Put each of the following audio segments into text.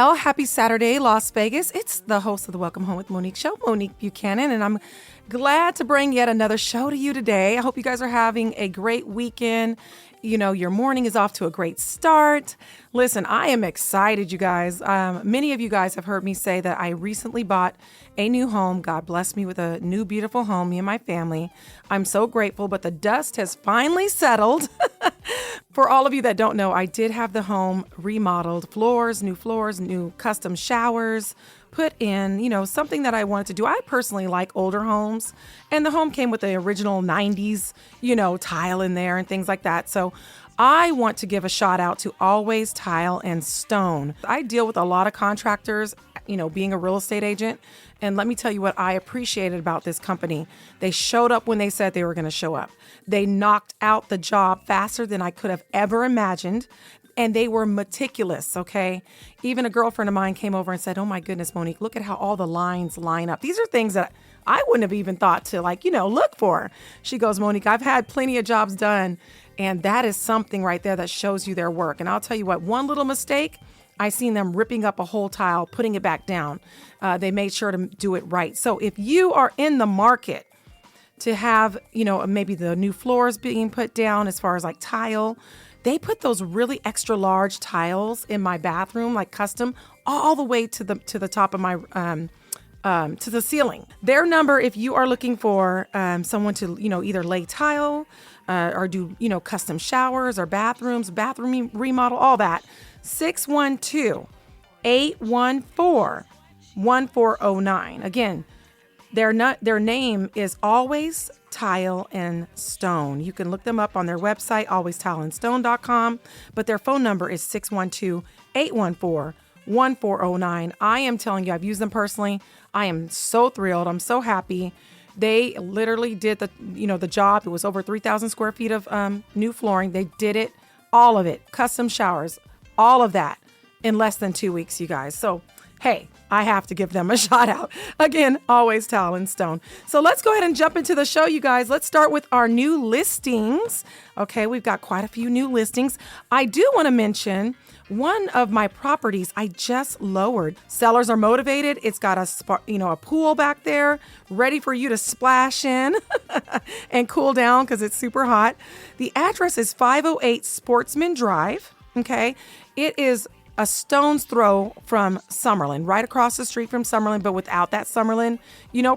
Well, happy Saturday, Las Vegas. It's the host of the Welcome Home with Monique show, Monique Buchanan, and I'm glad to bring yet another show to you today. I hope you guys are having a great weekend. You know, your morning is off to a great start. Listen, I am excited, you guys. Many of you guys have heard me say that I recently bought a new home. God blessed me with a new, beautiful home, me and my family. I'm so grateful, but the dust has finally settled. For all of you that don't know, I did have the home remodeled, floors, new custom showers, put in, something that I wanted to do. I personally like older homes, and the home came with the original 90s, tile in there and things like that. So I want to give a shout out to Always Tile and Stone. I deal with a lot of contractors, being a real estate agent. And let me tell you what I appreciated about this company. They showed up when they said they were going to show up. They knocked out the job faster than I could have ever imagined. And they were meticulous, okay? Even a girlfriend of mine came over and said, "Oh my goodness, Monique, look at how all the lines line up." These are things that I wouldn't have even thought to look for. She goes, "Monique, I've had plenty of jobs done." And that is something right there that shows you their work. And I'll tell you what, one little mistake, I seen them ripping up a whole tile, putting it back down. They made sure to do it right. So if you are in the market to have, maybe the new floors being put down as far as like tile, they put those really extra large tiles in my bathroom, like custom, all the way to the top of my to the ceiling. Their number, if you are looking for someone to either lay tile or do custom showers or bathroom remodel, all that, 612-814-1409. Again, their name is Always Tile and Stone. You can look them up on their website, alwaystileandstone.com, but their phone number is 612-814-1409. I am telling you, I've used them personally. I am so thrilled. I'm so happy. They literally did the job. It was over 3,000 square feet of new flooring. They did it, all of it, custom showers, all of that in less than 2 weeks, you guys. So, hey, I have to give them a shout out. Again, Always Tile and Stone. So let's go ahead and jump into the show, you guys. Let's start with our new listings. Okay, we've got quite a few new listings. I do want to mention one of my properties I just lowered. Sellers are motivated. It's got a pool back there ready for you to splash in and cool down because it's super hot. The address is 508 Sportsman Drive. Okay, it is a stone's throw from Summerlin, right across the street from Summerlin, but without that Summerlin,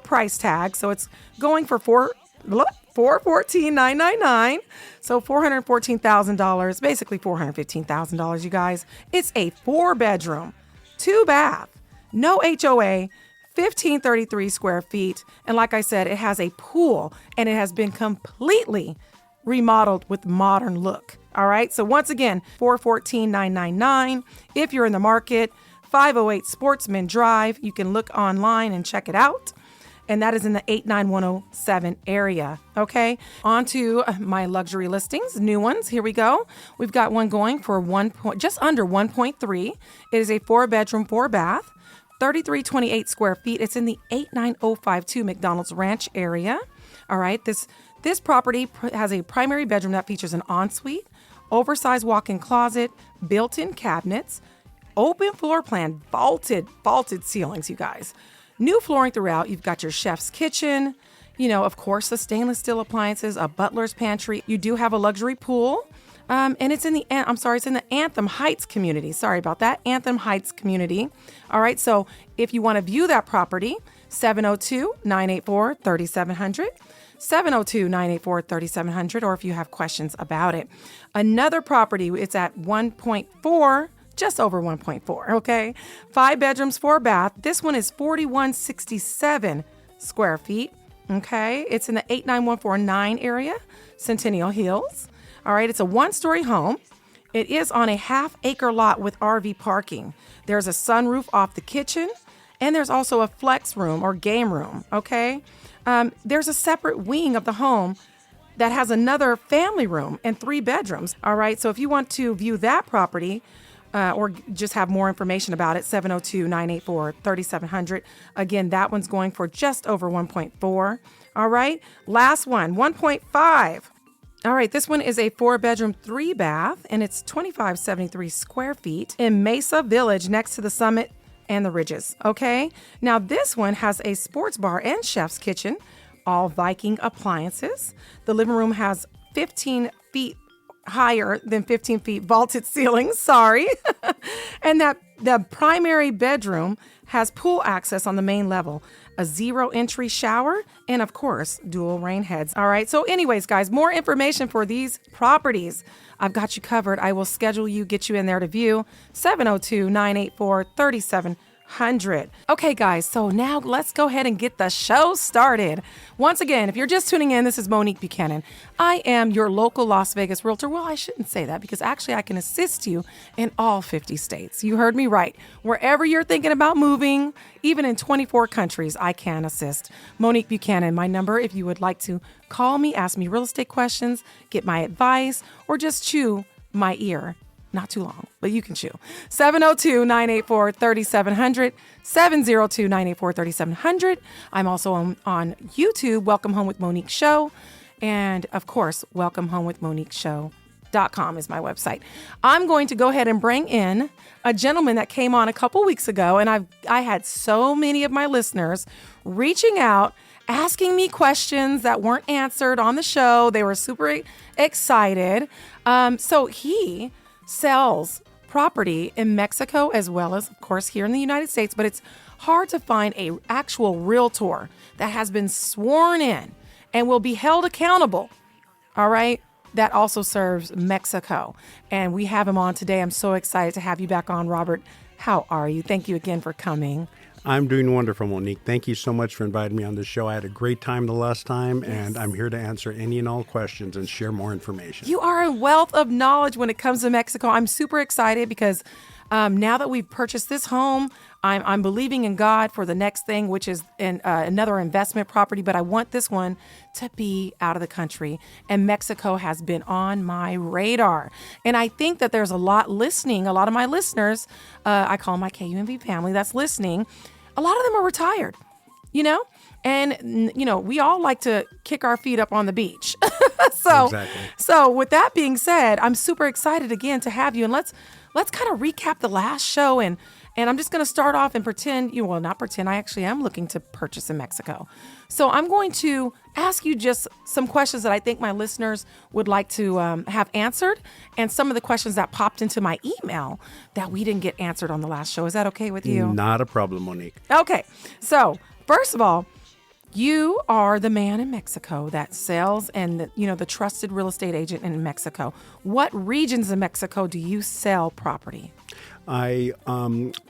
price tag. So it's going for $414,999. So $414,000, basically $415,000, you guys. It's a 4-bedroom, 2-bath, no HOA, 1,533 square feet. And like I said, it has a pool and it has been completely remodeled with modern look. All right. So once again, $414,999. If you're in the market, 508 Sportsman Drive. You can look online and check it out. And that is in the 89107 area. Okay. On to my luxury listings, new ones. Here we go. We've got one going for just under 1.3. It is a 4-bedroom, 4-bath, 3,328 square feet. It's in the 89052 McDonald's Ranch area. All right. This property has a primary bedroom that features an ensuite, oversized walk-in closet, built-in cabinets, open floor plan, vaulted ceilings, you guys. New flooring throughout. You've got your chef's kitchen, of course, the stainless steel appliances, a butler's pantry. You do have a luxury pool, and it's in the Anthem Heights community. Sorry about that, Anthem Heights community. All right, so if you want to view that property, 702-984-3700. 702-984-3700, or if you have questions about it. Another property, it's at 1.4, just over 1.4, okay? 5 bedrooms, 4-bath. This one is 4,167 square feet, okay? It's in the 89149 area, Centennial Hills. All right, it's a 1-story home. It is on a half-acre lot with RV parking. There's a sunroof off the kitchen, and there's also a flex room or game room, okay? There's a separate wing of the home that has another family room and 3 bedrooms. All right. So if you want to view that property or just have more information about it, 702-984-3700. Again, that one's going for just over 1.4. All right. Last one, 1.5. All right, this one is a 4-bedroom, 3-bath, and it's 2,573 square feet in Mesa Village next to the summit and the ridges, okay? Now, this one has a sports bar and chef's kitchen, all Viking appliances. The living room has 15 feet higher than 15 feet vaulted ceilings, sorry. And that the primary bedroom has pool access on the main level, a 0-entry shower, and of course, dual rain heads. All right. So anyways, guys, more information for these properties. I've got you covered. I will schedule you, get you in there to view. 702-984-3700. Okay, guys, so now let's go ahead and get the show started. Once again, if you're just tuning in, this is Monique Buchanan. I am your local Las Vegas realtor. Well, I shouldn't say that because actually I can assist you in all 50 states. You heard me right. Wherever you're thinking about moving, even in 24 countries, I can assist. Monique Buchanan, my number, if you would like to call me, ask me real estate questions, get my advice, or just chew my ear. Not too long, but you can chew. 702-984-3700, 702-984-3700. I'm also on YouTube, Welcome Home with Monique Show. And of course, welcomehomewithmoniqueshow.com is my website. I'm going to go ahead and bring in a gentleman that came on a couple weeks ago. And I had so many of my listeners reaching out, asking me questions that weren't answered on the show. They were super excited. So he sells property in Mexico as well as, of course, here in the United States, but it's hard to find a actual realtor that has been sworn in and will be held accountable, all right, that also serves Mexico. And we have him on today. I'm so excited to have you back on, Robert. How are you? Thank you again for coming. I'm doing wonderful, Monique. Thank you so much for inviting me on the show. I had a great time the last time, and I'm here to answer any and all questions and share more information. You are a wealth of knowledge when it comes to Mexico. I'm super excited because now that we've purchased this home, I'm believing in God for the next thing, which is another investment property. But I want this one to be out of the country. And Mexico has been on my radar. And I think that there's a lot listening. A lot of my listeners, I call my KUMV family that's listening. A lot of them are retired, you know? And, you know, we all like to kick our feet up on the beach. Exactly. So with that being said, I'm super excited again to have you. And let's kind of recap the last show. And I'm just going to start off and pretend, not pretend, I actually am looking to purchase in Mexico. So I'm going to ask you just some questions that I think my listeners would like to have answered, and some of the questions that popped into my email that we didn't get answered on the last show. Is that okay with you? Not a problem, Monique. Okay. So first of all, you are the man in Mexico that sells and the trusted real estate agent in Mexico. What regions of Mexico do you sell property? I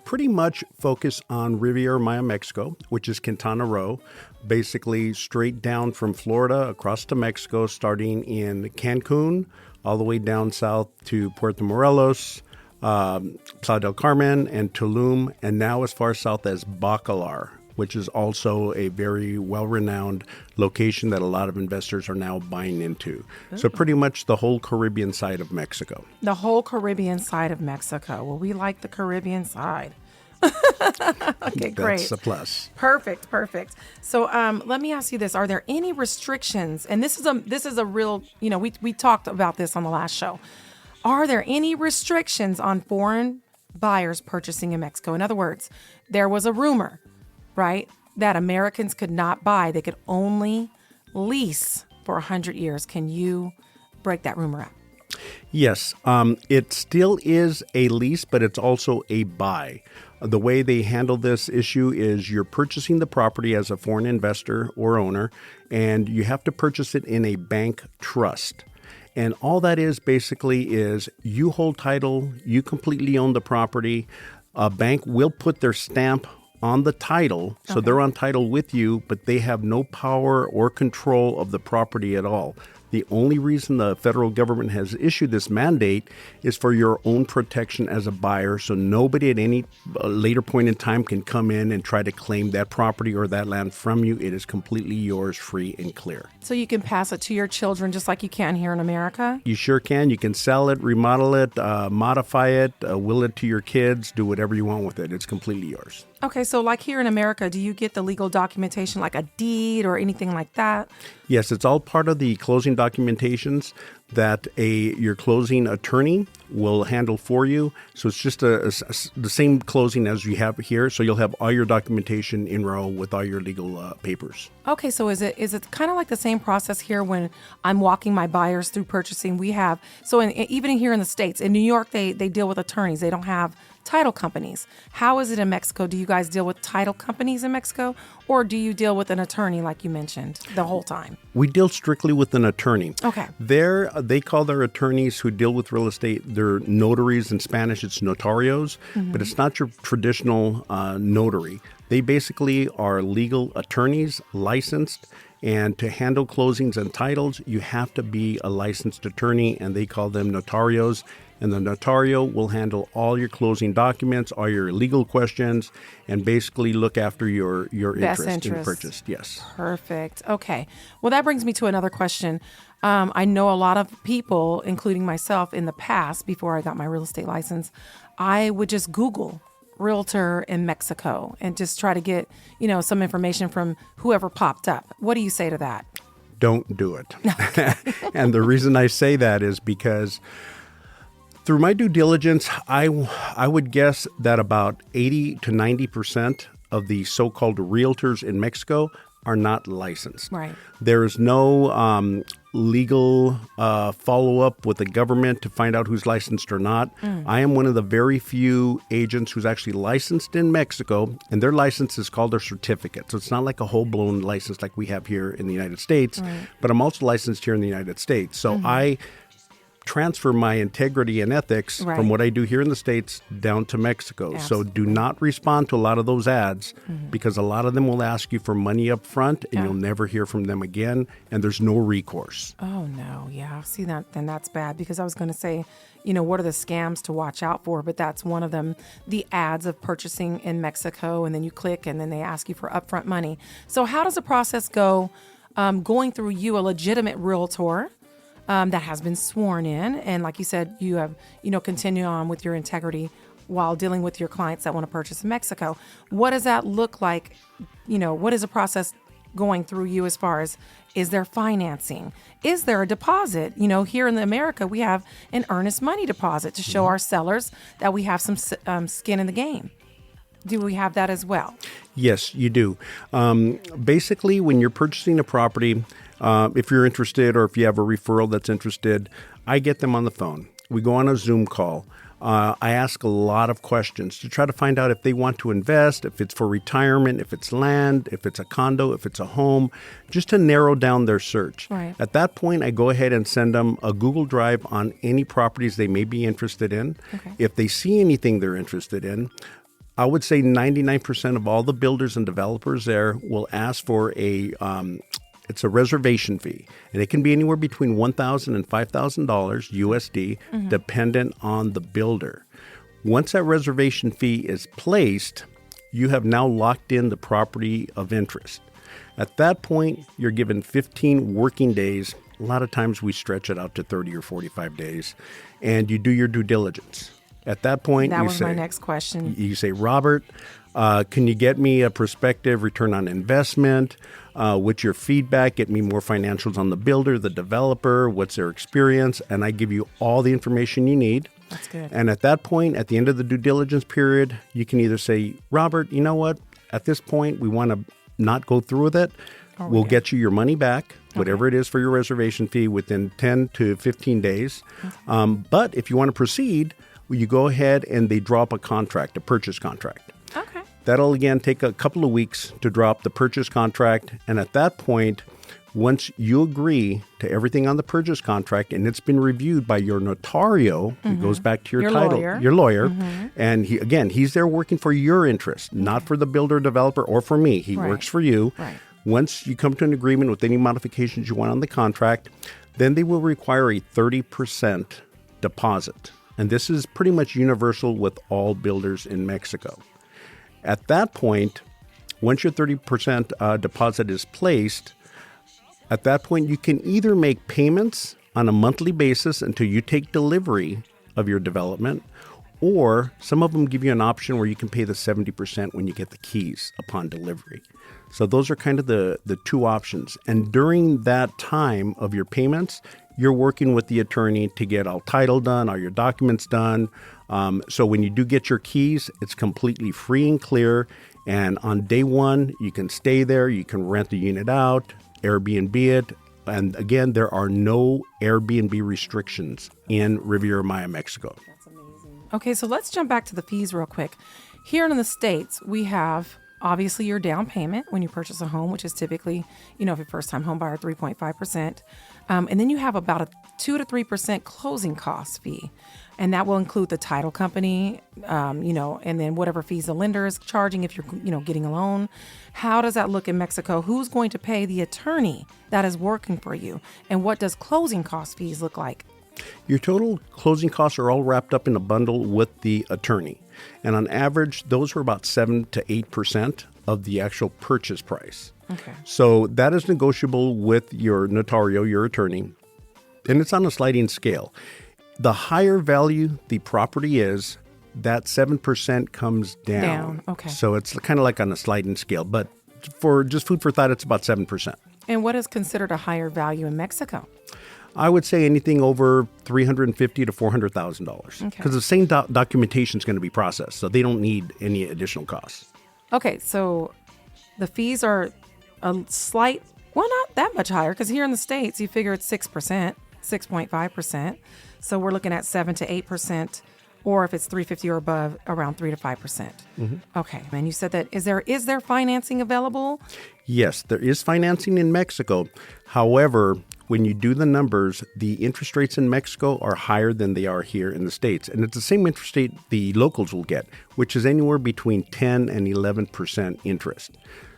pretty much focus on Riviera Maya, Mexico, which is Quintana Roo, basically straight down from Florida across to Mexico, starting in Cancun, all the way down south to Puerto Morelos, Playa del Carmen, and Tulum, and now as far south as Bacalar, which is also a very well-renowned location that a lot of investors are now buying into. Ooh. So pretty much the whole Caribbean side of Mexico. The whole Caribbean side of Mexico. Well, we like the Caribbean side. Okay, great. That's a plus. Perfect. So let me ask you this. Are there any restrictions? And this is a real, we talked about this on the last show. Are there any restrictions on foreign buyers purchasing in Mexico? In other words, there was a rumor, right, that Americans could not buy. They could only lease for 100 years. Can you break that rumor up? Yes, it still is a lease, but it's also a buy. The way they handle this issue is you're purchasing the property as a foreign investor or owner, and you have to purchase it in a bank trust. And all that is basically is you hold title, you completely own the property. A bank will put their stamp on the title, so they're on title with you, but they have no power or control of the property at all. The only reason the federal government has issued this mandate is for your own protection as a buyer, so nobody at any later point in time can come in and try to claim that property or that land from you. It is completely yours, free and clear. So you can pass it to your children just like you can here in America? You sure can. You can sell it, remodel it, modify it, will it to your kids, do whatever you want with it. It's completely yours. Okay, so like here in America, do you get the legal documentation like a deed or anything like that? Yes, it's all part of the closing documentations that your closing attorney will handle for you. So it's just the same closing as you have here. So you'll have all your documentation in row with all your legal papers. Okay, so is it kind of like the same process here when I'm walking my buyers through purchasing? We have, even here in the States, in New York, they deal with attorneys. They don't have title companies. How is it in Mexico? Do you guys deal with title companies in Mexico, or do you deal with an attorney like you mentioned the whole time? We deal strictly with an attorney. Okay. They call their attorneys who deal with real estate, they're notaries. In Spanish, it's notarios, but it's not your traditional notary. They basically are legal attorneys, licensed, and to handle closings and titles, you have to be a licensed attorney, and they call them notarios. And the notario will handle all your closing documents, all your legal questions, and basically look after your interest in the purchase. Yes. Perfect. Okay. Well, that brings me to another question. I know a lot of people, including myself in the past, before I got my real estate license, I would just Google realtor in Mexico and just try to get, some information from whoever popped up. What do you say to that? Don't do it. And the reason I say that is because through my due diligence, I would guess that about 80 to 90% of the so-called realtors in Mexico are not licensed. Right. There is no legal follow-up with the government to find out who's licensed or not. I am one of the very few agents who's actually licensed in Mexico, and their license is called their certificate. So it's not like a whole-blown license like we have here in the United States, but I'm also licensed here in the United States. So I transfer my integrity and ethics from what I do here in the States down to Mexico. Absolutely. So do not respond to a lot of those ads because a lot of them will ask you for money up front and you'll never hear from them again, and there's no recourse. Oh, no. Yeah, see that, then that's bad, because I was going to say, what are the scams to watch out for? But that's one of them, the ads of purchasing in Mexico, and then you click and then they ask you for upfront money. So how does the process go going through you, a legitimate realtor that has been sworn in, and like you said, you have, continue on with your integrity while dealing with your clients that want to purchase in Mexico? What does that look like? What is the process going through you as far as, is there financing? Is there a deposit? Here in America, we have an earnest money deposit to show our sellers that we have some skin in the game. Do we have that as well? Yes, you do. Basically, when you're purchasing a property, if you're interested or if you have a referral that's interested, I get them on the phone. We go on a Zoom call. I ask a lot of questions to try to find out if they want to invest, if it's for retirement, if it's land, if it's a condo, if it's a home, just to narrow down their search. Right. At that point, I go ahead and send them a Google Drive on any properties they may be interested in. Okay. If they see anything they're interested in, I would say 99% of all the builders and developers there will ask for it's a reservation fee, and it can be anywhere between $1,000 and $5,000 USD, dependent on the builder. Once that reservation fee is placed, you have now locked in the property of interest. At that point, you're given 15 working days. A lot of times we stretch it out to 30 or 45 days, and you do your due diligence. At that point, that was my next question. You say, Robert, can you get me a prospective return on investment? What's your feedback? Get me more financials on the builder, the developer, what's their experience? And I give you all the information you need. That's good. And at that point, at the end of the due diligence period, you can either say, Robert, you know what? At this point, we want to not go through with it. We'll get you your money back, whatever it is for your reservation fee, within 10 to 15 days. But if you want to proceed, you go ahead and they draw up a contract, a purchase contract. Okay. That'll, again, take a couple of weeks to draw up the purchase contract. And at that point, once you agree to everything on the purchase contract and it's been reviewed by your notario, it goes back to your title, your lawyer. And he's there working for your interest, not for the builder, developer, or for me. He works for you. Right. Once you come to an agreement with any modifications you want on the contract, then they will require a 30% deposit. And this is pretty much universal with all builders in Mexico. At that point, once your 30% deposit is placed, at that point you can either make payments on a monthly basis until you take delivery of your development, Or some of them give you an option where you can pay the 70% when you get the keys upon delivery. So those are kind of the two options. And during that time of your payments, you're working with the attorney to get all title done, all your documents done. So when you do get your keys, it's completely free and clear. And on day one, you can stay there. You can rent the unit out, Airbnb it. And again, there are no Airbnb restrictions in Riviera Maya, Mexico. That's amazing. Okay, so let's jump back to the fees real quick. Here in the States, we have obviously your down payment when you purchase a home, which is typically, if you're a first-time home buyer, 3.5%. And then you have about a 2 to 3% closing cost fee. And that will include the title company, and then whatever fees the lender is charging if you're, getting a loan. How does that look in Mexico? Who's going to pay the attorney that is working for you? And what does closing cost fees look like? Your total closing costs are all wrapped up in a bundle with the attorney. And on average, those are about 7 to 8% of the actual purchase price. Okay. So that is negotiable with your notario, your attorney, and it's on a sliding scale. The higher value the property is, that 7% comes down. Okay. So it's kind of like on a sliding scale. But for just food for thought, it's about 7%. And what is considered a higher value in Mexico? I would say anything over $350,000 to $400,000 because the same documentation is going to be processed, so they don't need any additional costs. Okay, so the fees are a slight, not that much higher, because here in the States, you figure it's 6%, 6.5%. So we're looking at 7 to 8%, or if it's 350 or above, around 3 to 5%. Mm-hmm. Okay, and you said that is there financing available? Yes, there is financing in Mexico. However, when you do the numbers, the interest rates in Mexico are higher than they are here in the States. And it's the same interest rate the locals will get, which is anywhere between 10 and 11% interest.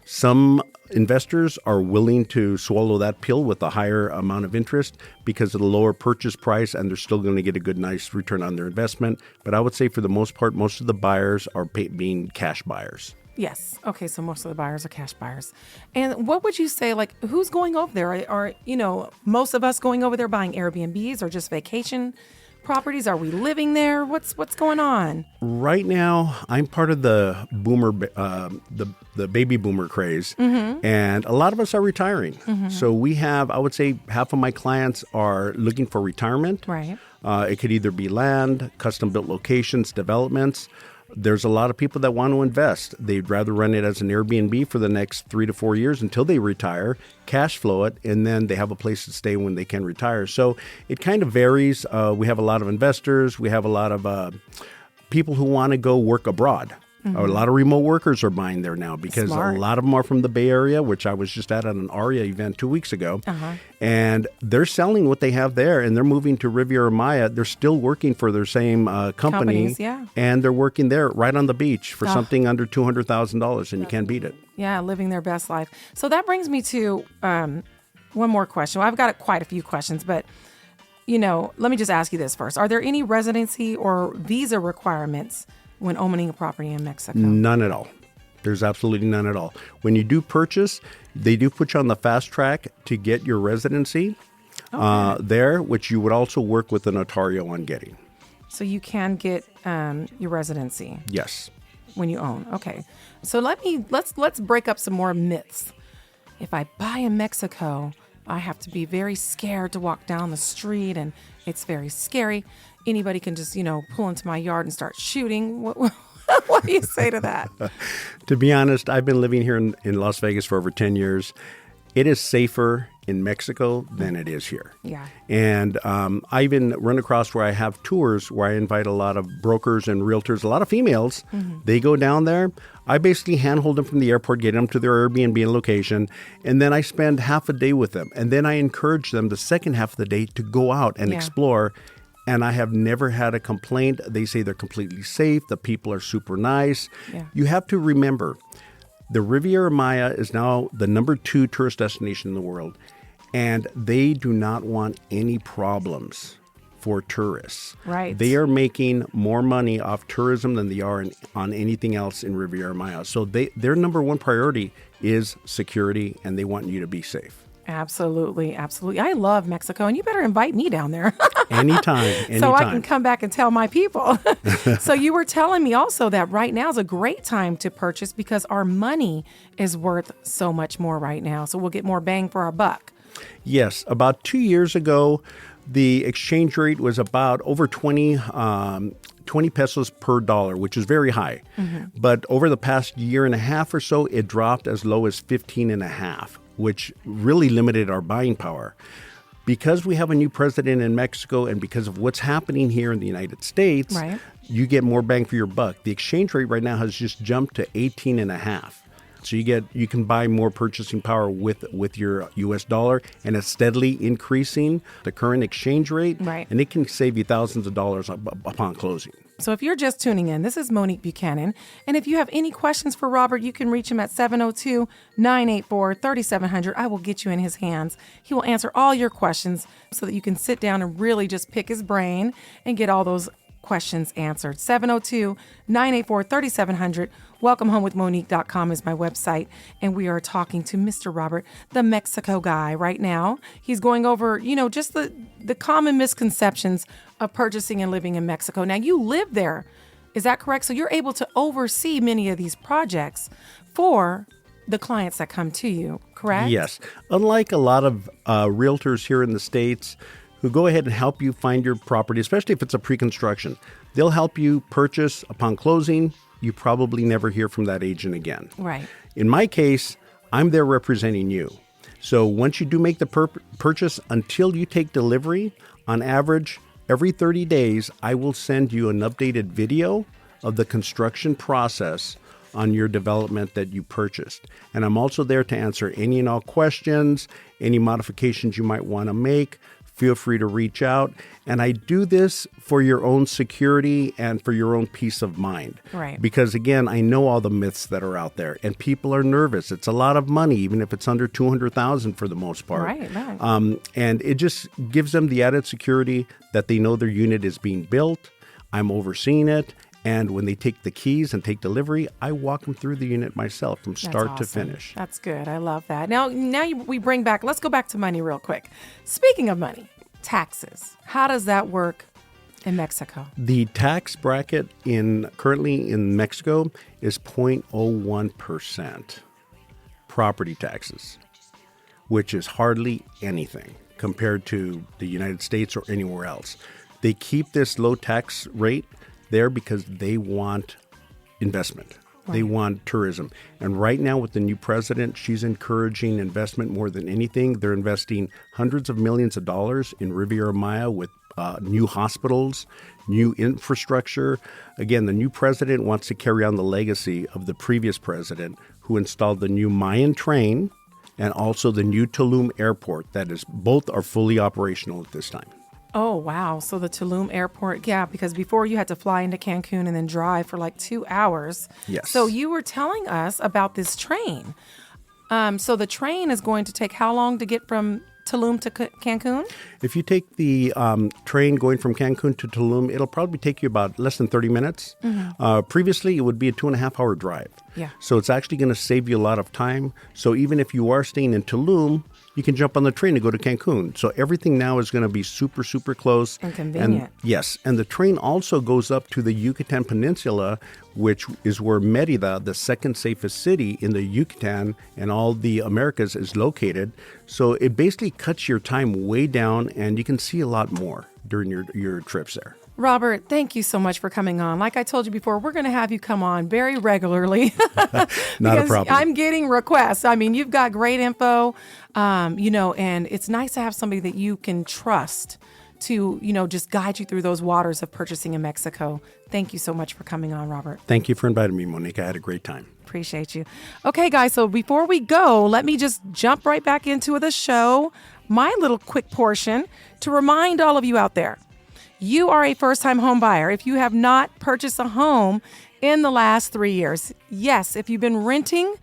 Some investors are willing to swallow that pill with a higher amount of interest because of the lower purchase price, and they're still going to get a good, nice return on their investment. But I would say for the most part, most of the buyers are being cash buyers. Yes. Okay, so most of the buyers are cash buyers. And what would you say, who's going over there? Are most of us going over there buying Airbnbs or just vacation properties? Are we living there? What's going on? Right now, I'm part of the boomer, the baby boomer craze, and a lot of us are retiring. So we have, I would say, half of my clients are looking for retirement. Right. It could either be land, custom-built locations, developments. There's a lot of people that want to invest. They'd rather run it as an Airbnb for the next 3 to 4 years until they retire, cash flow it, and then they have a place to stay when they can retire. So it kind of varies. We have a lot of investors. We have a lot of people who want to go work abroad. A lot of remote workers are buying there now because Smart. a lot of them are from the Bay Area, which I was just at an ARIA event 2 weeks ago. And they're selling what they have there, and they're moving to Riviera Maya. They're still working for their same company. Companies, yeah. And they're working there right on the beach for something under $200,000, and you can't beat it. Yeah, living their best life. So that brings me to one more question. Well, I've got quite a few questions, but let me just ask you this first. Are there any residency or visa requirements when owning a property in Mexico? None at all. There's absolutely none at all. When you do purchase, they do put you on the fast track to get your residency there, which you would also work with a notario on getting. So you can get your residency. Yes. When you own. Okay. So let's break up some more myths. If I buy in Mexico, I have to be very scared to walk down the street, and it's very scary. Anybody can just, pull into my yard and start shooting. What do you say to that? To be honest, I've been living here in Las Vegas for over 10 years. It is safer in Mexico than it is here. Yeah. And I even run across where I have tours where I invite a lot of brokers and realtors, a lot of females. They go down there. I basically handhold them from the airport, get them to their Airbnb location, and then I spend half a day with them. And then I encourage them the second half of the day to go out and explore. And I have never had a complaint. They say they're completely safe. The people are super nice. Yeah. You have to remember, the Riviera Maya is now the number 2 tourist destination in the world, and they do not want any problems for tourists. Right. They are making more money off tourism than they are on anything else in Riviera Maya. So their number 1 priority is security, and they want you to be safe. Absolutely. Absolutely. I love Mexico, and you better invite me down there. Anytime. So I can come back and tell my people. So you were telling me also that right now is a great time to purchase because our money is worth so much more right now. So we'll get more bang for our buck. Yes, about 2 years ago, the exchange rate was about over 20 pesos per dollar, which is very high. But over the past year and a half or so, it dropped as low as 15 and a half, which really limited our buying power. Because we have a new president in Mexico and because of what's happening here in the United States, Right. you get more bang for your buck. The exchange rate right now has just jumped to 18 and a half. So you can buy more purchasing power with your U.S. dollar, and it's steadily increasing the current exchange rate, Right. and it can save you thousands of dollars upon closing. So if you're just tuning in, this is Monique Buchanan. And if you have any questions for Robert, you can reach him at 702-984-3700. I will get you in his hands. He will answer all your questions so that you can sit down and really just pick his brain and get all those questions answered. 702-984-3700. WelcomeHomeWithMonique.com is my website. And we are talking to Mr. Robert, the Mexico guy, right now. He's going over, just the common misconceptions of purchasing and living in Mexico. Now, you live there. Is that correct? So you're able to oversee many of these projects for the clients that come to you, correct? Yes. Unlike a lot of realtors here in the States who go ahead and help you find your property, especially if it's a pre-construction, they'll help you purchase upon closing. You probably never hear from that agent again. Right. In my case, I'm there representing you. So once you do make the purchase, until you take delivery, on average, every 30 days, I will send you an updated video of the construction process on your development that you purchased. And I'm also there to answer any and all questions, any modifications you might want to make. Feel free to reach out. And I do this for your own security and for your own peace of mind. Right. Because again, I know all the myths that are out there and people are nervous. It's a lot of money, even if it's under $200,000 for the most part. Right. And it just gives them the added security that they know their unit is being built. I'm overseeing it. And when they take the keys and take delivery, I walk them through the unit myself from start to finish. That's good. I love that. We bring back, let's go back to money real quick. Speaking of money, taxes. How does that work in Mexico? The tax bracket currently in Mexico is 0.01% property taxes, which is hardly anything compared to the United States or anywhere else. They keep this low tax rate there because they want investment. Right. They want tourism. And right now with the new president, she's encouraging investment more than anything. They're investing hundreds of millions of dollars in Riviera Maya with new hospitals, new infrastructure. Again, the new president wants to carry on the legacy of the previous president who installed the new Mayan train and also the new Tulum airport. Both are fully operational at this time. Oh, wow. So the Tulum airport, yeah, because before you had to fly into Cancun and then drive for like 2 hours. Yes. So you were telling us about this train. So the train is going to take how long to get from Tulum to Cancun? If you take the train going from Cancun to Tulum, it'll probably take you about less than 30 minutes. Mm-hmm. Previously, it would be a 2.5-hour drive. Yeah. So it's actually going to save you a lot of time. So even if you are staying in Tulum, you can jump on the train to go to Cancun. So everything now is going to be super, super close. And convenient. Yes. And the train also goes up to the Yucatan Peninsula, which is where Mérida, the second safest city in the Yucatan and all the Americas, is located. So it basically cuts your time way down, and you can see a lot more during your trips there. Robert, thank you so much for coming on. Like I told you before, we're going to have you come on very regularly. Not a problem. I'm getting requests. I mean, you've got great info, and it's nice to have somebody that you can trust to, just guide you through those waters of purchasing in Mexico. Thank you so much for coming on, Robert. Thank you for inviting me, Monique. I had a great time. Appreciate you. Okay, guys, so before we go, let me just jump right back into the show, my little quick portion to remind all of you out there. You are a first-time home buyer if you have not purchased a home in the last 3 years. Yes, if you've been renting,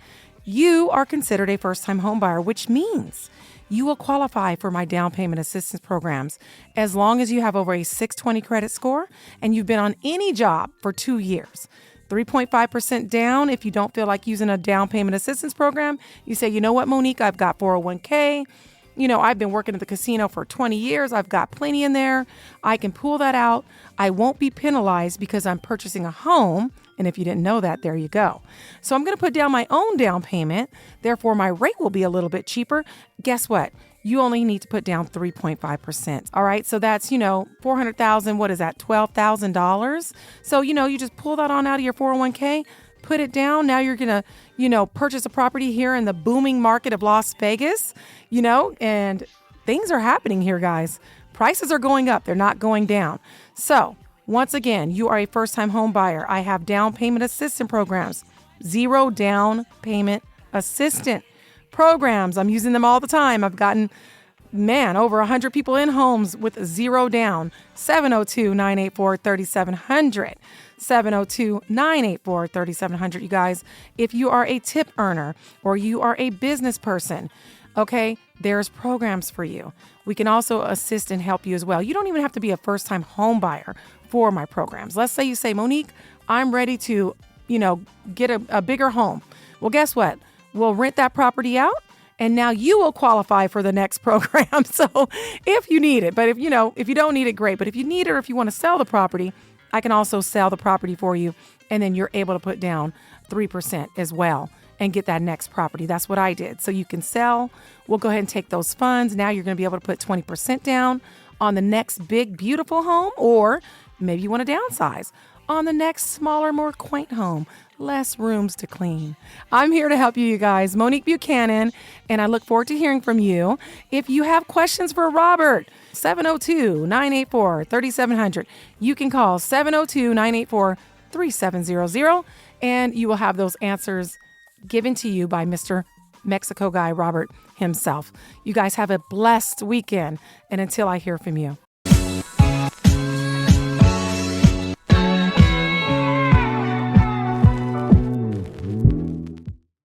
you are considered a first-time home buyer, which means you will qualify for my down payment assistance programs as long as you have over a 620 credit score and you've been on any job for 2 years. 3.5% down. If you don't feel like using a down payment assistance program, you say, you know what, Monique, I've got 401k. I've been working at the casino for 20 years. I've got plenty in there. I can pull that out. I won't be penalized because I'm purchasing a home. And if you didn't know that, there you go. So I'm going to put down my own down payment. Therefore, my rate will be a little bit cheaper. Guess what? You only need to put down 3.5%. All right. So that's, $400,000. What is that? $12,000. So, you just pull that on out of your 401k, put it down. Now you're going to, purchase a property here in the booming market of Las Vegas, and things are happening here, guys. Prices are going up. They're not going down. So once again, you are a first-time home buyer. I have down payment assistance programs, 0 down payment assistant programs. I'm using them all the time. I've gotten, over 100 people in homes with 0 down. 702-984-3700. 702-984-3700. You guys, if you are a tip earner or you are a business person, okay, there's programs for you. We can also assist and help you as well. You don't even have to be a first-time home buyer for my programs. Let's say you say, Monique, I'm ready to, get a bigger home. Well, guess what? We'll rent that property out, and now you will qualify for the next program. So if you need it, but if you don't need it, great. But if you need it or if you want to sell the property, I can also sell the property for you, and then you're able to put down 3% as well and get that next property. That's what I did. So you can sell. We'll go ahead and take those funds. Now you're going to be able to put 20% down on the next big, beautiful home, or maybe you want to downsize on the next smaller, more quaint home. Less rooms to clean. I'm here to help you guys. Monique Buchanan, and I look forward to hearing from you. If you have questions for Robert, 702-984-3700. You can call 702-984-3700, and you will have those answers given to you by Mr. Mexico guy Robert himself. You guys have a blessed weekend, and until I hear from you.